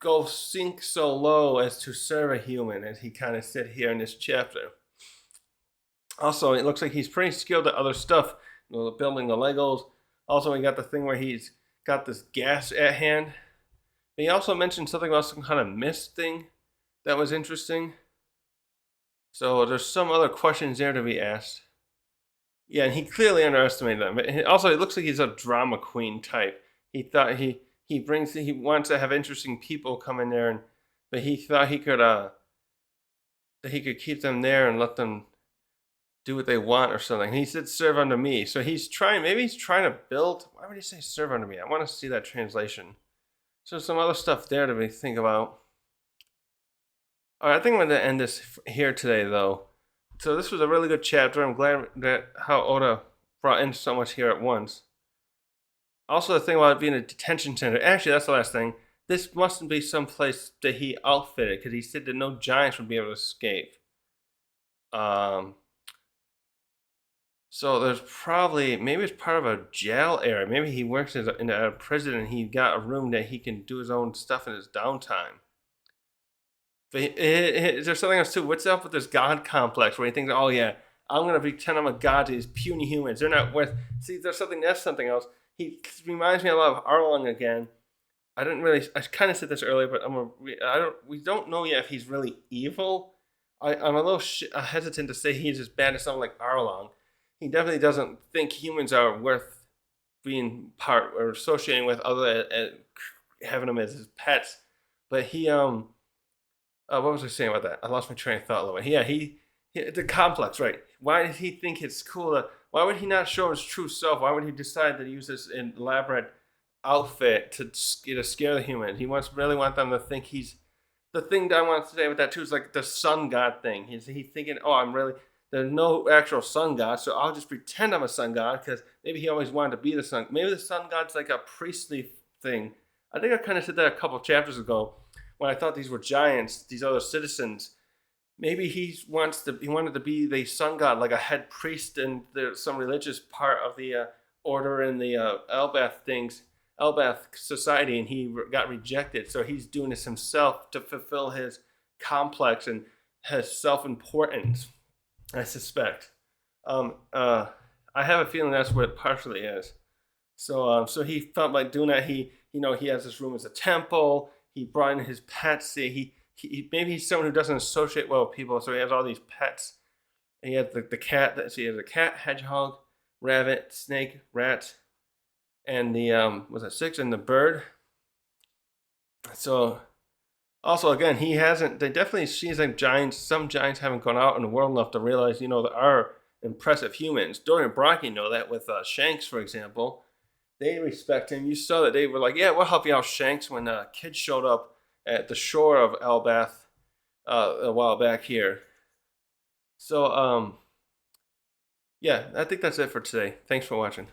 go sink so low as to serve a human, as he kind of said here in this chapter. Also, it looks like he's pretty skilled at other stuff, building the Legos. Also, we got the thing where he's got this gas at hand. But he also mentioned something about some kind of mist thing that was interesting. So there's some other questions there to be asked. Yeah, and he clearly underestimated them. But also, it looks like he's a drama queen type. He thought he wants to have interesting people come in there, but he thought he could keep them there and let them do what they want or something. He said serve under me. So maybe he's trying to build. Why would he say serve under me? I want to see that translation. So some other stuff there to think about. All right, I think I'm going to end this here today, though. So this was a really good chapter. I'm glad that how Oda brought in so much here at once. Also, the thing about it being a detention center. Actually, that's the last thing. This mustn't be some place that he outfitted, because he said that no giants would be able to escape. So there's maybe it's part of a jail area. Maybe he works in a prison and he got a room that he can do his own stuff in his downtime. But there's something else too. What's up with this God complex where he thinks, oh yeah, I'm going to pretend I'm a god to these puny humans. They're not worth... See, that's something else. He reminds me a lot of Arlong again. I kind of said this earlier, but we don't know yet if he's really evil. I'm a little hesitant to say he's as bad as someone like Arlong. He definitely doesn't think humans are worth being part or associating with, other than having them as his pets. But he what was I saying about that? I lost my train of thought a little bit. Yeah, the complex, right? Why did he think it's cool? Why would he not show his true self? Why would he decide to use this elaborate outfit to scare the humans? He really want them to think he's... The thing that I want to say with that too is like the sun god thing. He's thinking, oh, there's no actual sun god, so I'll just pretend I'm a sun god, because maybe he always wanted to be the sun. Maybe the sun god's like a priestly thing. I think I kind of said that a couple chapters ago when I thought these were giants, these other citizens. Maybe he wanted to be the sun god, like a head priest in some religious part of the order in the Elbath society, and he got rejected. So he's doing this himself to fulfill his complex and his self-importance, I suspect. I have a feeling that's what it partially is. So he felt like doing that. He has this room as a temple. He brought in his pets. He maybe he's someone who doesn't associate well with people, so he has all these pets. And he has the cat. So he has a cat, hedgehog, rabbit, snake, rat, and the six, and the bird. So also again, they definitely seems like some giants haven't gone out in the world enough to realize, there are impressive humans. Dorian and Brocky know that with Shanks, for example. They respect him. You saw that they were like, yeah, we'll help you out, Shanks, when kids showed up at the shore of Elbath a while back here. So Yeah, I think that's it for today. Thanks for watching.